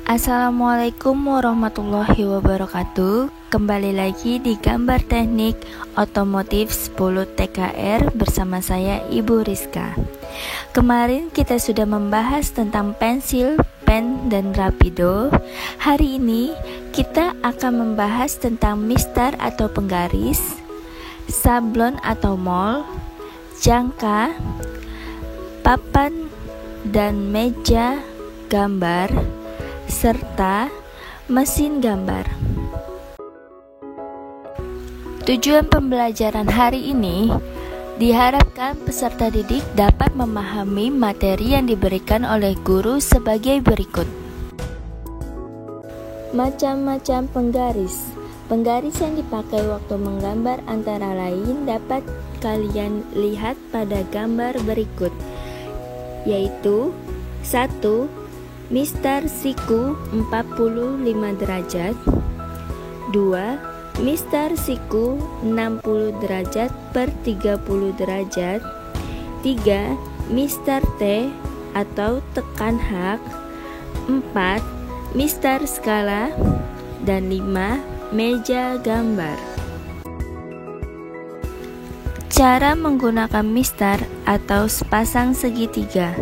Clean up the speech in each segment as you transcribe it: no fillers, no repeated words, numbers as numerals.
Assalamualaikum warahmatullahi wabarakatuh. Kembali lagi di gambar teknik otomotif 10 TKR bersama saya Ibu Rizka. Kemarin kita sudah membahas tentang pensil, pen, dan rapido. Hari ini kita akan membahas tentang mistar atau penggaris, sablon atau mol, jangka, papan dan meja gambar, serta mesin gambar. Tujuan pembelajaran hari ini diharapkan peserta didik dapat memahami materi yang diberikan oleh guru sebagai berikut. Macam-macam penggaris. Penggaris yang dipakai waktu menggambar antara lain dapat kalian lihat pada gambar berikut, yaitu 1. Mistar siku 45 derajat. 2. Mistar siku 60 derajat per 30 derajat. 3. Mistar T atau tekan hak. 4. Mistar skala. Dan 5. Meja gambar. Cara menggunakan mistar atau sepasang segitiga.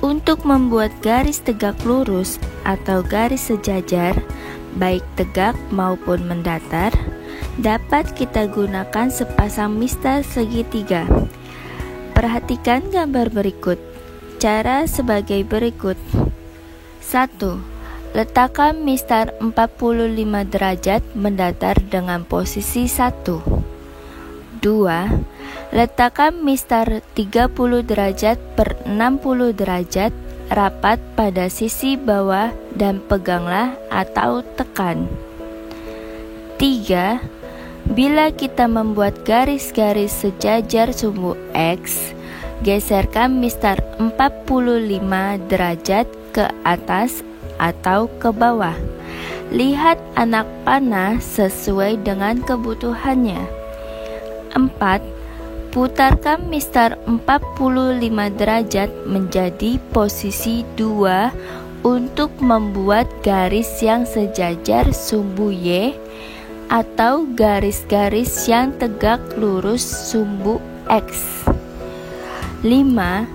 Untuk membuat garis tegak lurus atau garis sejajar, baik tegak maupun mendatar, dapat kita gunakan sepasang mistar segitiga. Perhatikan gambar berikut. Cara sebagai berikut. 1. Letakkan mistar 45 derajat mendatar dengan posisi 1. 2. Letakkan mistar 30 derajat per 60 derajat rapat pada sisi bawah dan peganglah atau tekan. 3. Bila kita membuat garis-garis sejajar sumbu X, geserkan mistar 45 derajat ke atas atau ke bawah. Lihat anak panah sesuai dengan kebutuhannya. 4. Putarkan mistar 45 derajat menjadi posisi 2 untuk membuat garis yang sejajar sumbu Y atau garis-garis yang tegak lurus sumbu X. 5.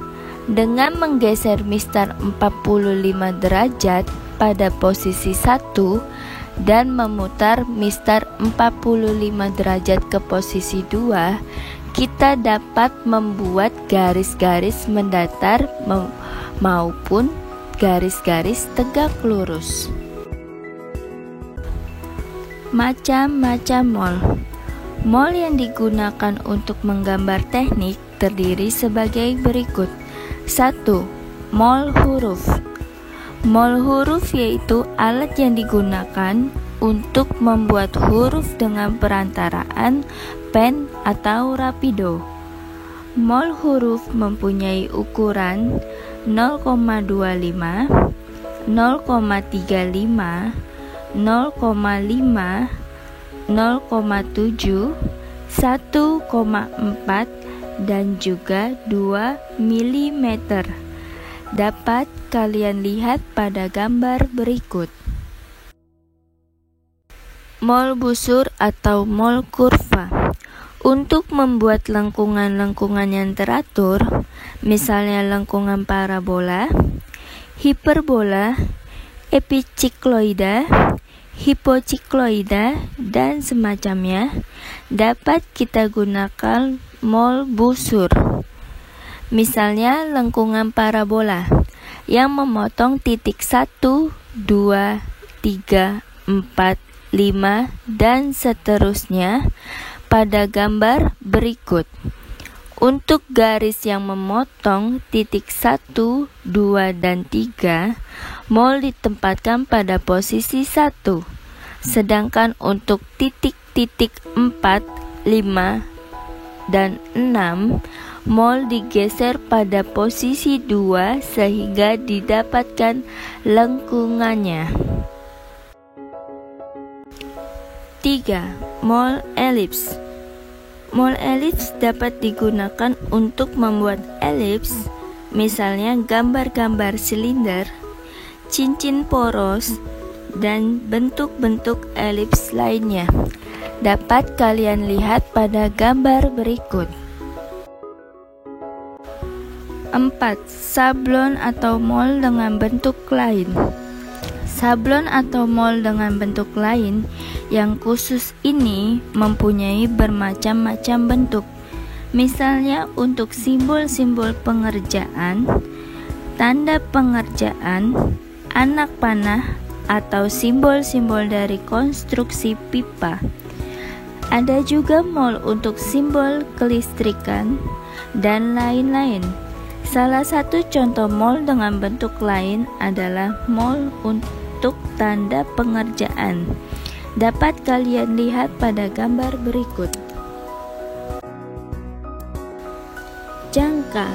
Dengan menggeser mistar 45 derajat pada posisi 1 dan memutar mistar 45 derajat ke posisi 2, kita dapat membuat garis-garis mendatar maupun garis-garis tegak lurus. Macam-macam mol. Mol yang digunakan untuk menggambar teknik terdiri sebagai berikut. 1. Mol huruf. Mol huruf yaitu alat yang digunakan untuk membuat huruf dengan perantaraan pen atau rapido. Mol huruf mempunyai ukuran 0,25, 0,35, 0,5, 0,7, 1,4 dan juga 2 mm. Dapat kalian lihat pada gambar berikut. Mol busur atau mol kurva. Untuk membuat lengkungan-lengkungan yang teratur, misalnya lengkungan parabola, hiperbola, epicikloida, hipocikloida, dan semacamnya, dapat kita gunakan mol busur. Misalnya lengkungan parabola yang memotong titik 1, 2, 3, 4, 5, dan seterusnya pada gambar berikut. Untuk garis yang memotong titik 1, 2, dan 3, mol ditempatkan pada posisi 1. Sedangkan untuk titik-titik 4, 5, dan 6, mol digeser pada posisi 2 sehingga didapatkan lengkungannya. 3. Mol elips. Mol elips dapat digunakan untuk membuat elips, misalnya gambar-gambar silinder, cincin poros, dan bentuk-bentuk elips lainnya. Dapat kalian lihat pada gambar berikut. 4. Sablon atau mold dengan bentuk lain. Sablon atau mold dengan bentuk lain yang khusus ini mempunyai bermacam-macam bentuk. Misalnya untuk simbol-simbol pengerjaan, tanda pengerjaan, anak panah, atau simbol-simbol dari konstruksi pipa. Ada juga mold untuk simbol kelistrikan dan lain-lain. Salah satu contoh mold dengan bentuk lain adalah mold untuk tanda pengerjaan. Dapat kalian lihat pada gambar berikut. Jangka.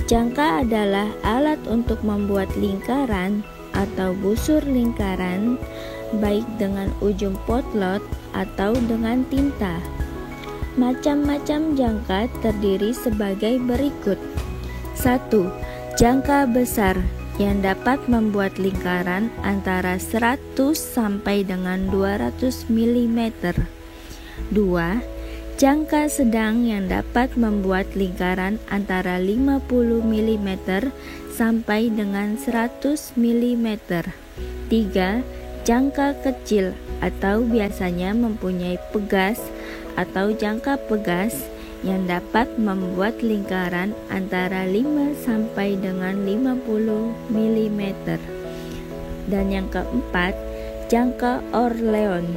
Jangka adalah alat untuk membuat lingkaran atau busur lingkaran, baik dengan ujung potlot atau dengan tinta. Macam-macam jangka terdiri sebagai berikut. 1. Jangka besar yang dapat membuat lingkaran antara 100 sampai dengan 200 mm. 2. Jangka sedang yang dapat membuat lingkaran antara 50 mm sampai dengan 100 mm. 3. Jangka kecil atau biasanya mempunyai pegas atau jangka pegas yang dapat membuat lingkaran antara 5 sampai dengan 50 mm. Dan yang keempat, jangka Orleans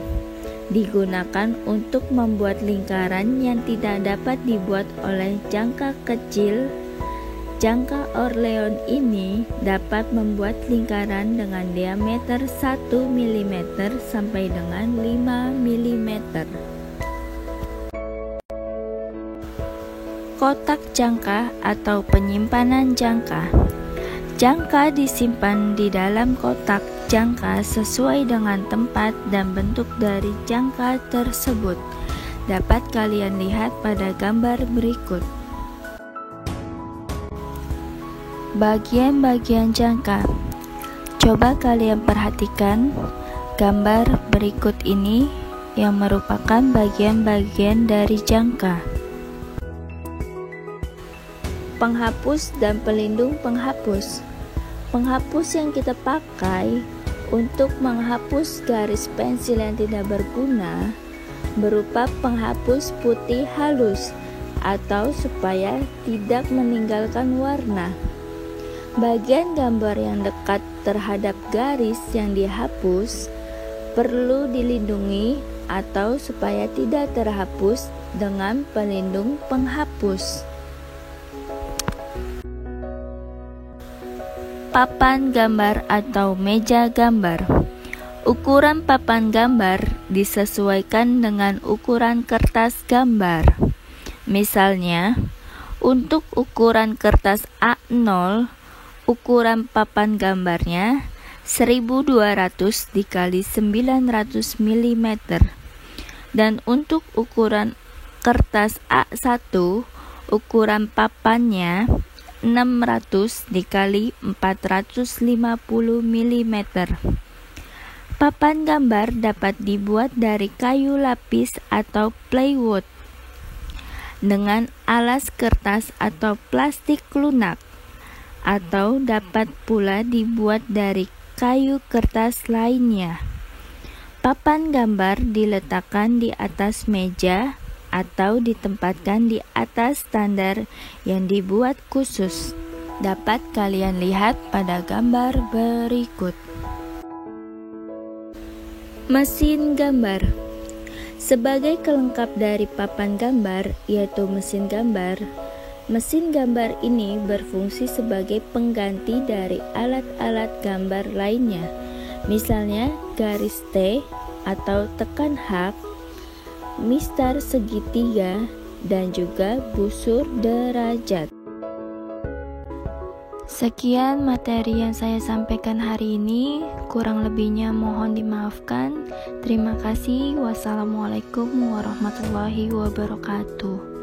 digunakan untuk membuat lingkaran yang tidak dapat dibuat oleh jangka kecil. Jangka Orleans ini dapat membuat lingkaran dengan diameter 1 mm sampai dengan 5 mm. Kotak jangka atau penyimpanan jangka. Jangka disimpan di dalam kotak jangka sesuai dengan tempat dan bentuk dari jangka tersebut. Dapat kalian lihat pada gambar berikut. Bagian-bagian jangka. Coba kalian perhatikan gambar berikut ini yang merupakan bagian-bagian dari jangka. Penghapus dan pelindung penghapus. Penghapus yang kita pakai untuk menghapus garis pensil yang tidak berguna berupa penghapus putih halus atau supaya tidak meninggalkan warna. Bagian gambar yang dekat terhadap garis yang dihapus perlu dilindungi atau supaya tidak terhapus dengan pelindung penghapus. Papan gambar atau meja gambar. Ukuran papan gambar disesuaikan dengan ukuran kertas gambar. Misalnya, untuk ukuran kertas A0, ukuran papan gambarnya 1200 dikali 900 mm. Dan untuk ukuran kertas A1, ukuran papannya 600 dikali 450 mm. Papan gambar dapat dibuat dari kayu lapis atau plywood dengan alas kertas atau plastik lunak, atau dapat pula dibuat dari kayu kertas lainnya. Papan gambar diletakkan di atas meja atau ditempatkan di atas standar yang dibuat khusus. Dapat kalian lihat pada gambar berikut. Mesin gambar. Sebagai kelengkap dari papan gambar, yaitu mesin gambar, mesin gambar ini berfungsi sebagai pengganti dari alat-alat gambar lainnya, misalnya garis T atau tekan hak, mistar segitiga, dan juga busur derajat. Sekian materi yang saya sampaikan hari ini, kurang lebihnya mohon dimaafkan. Terima kasih. Wassalamualaikum warahmatullahi wabarakatuh.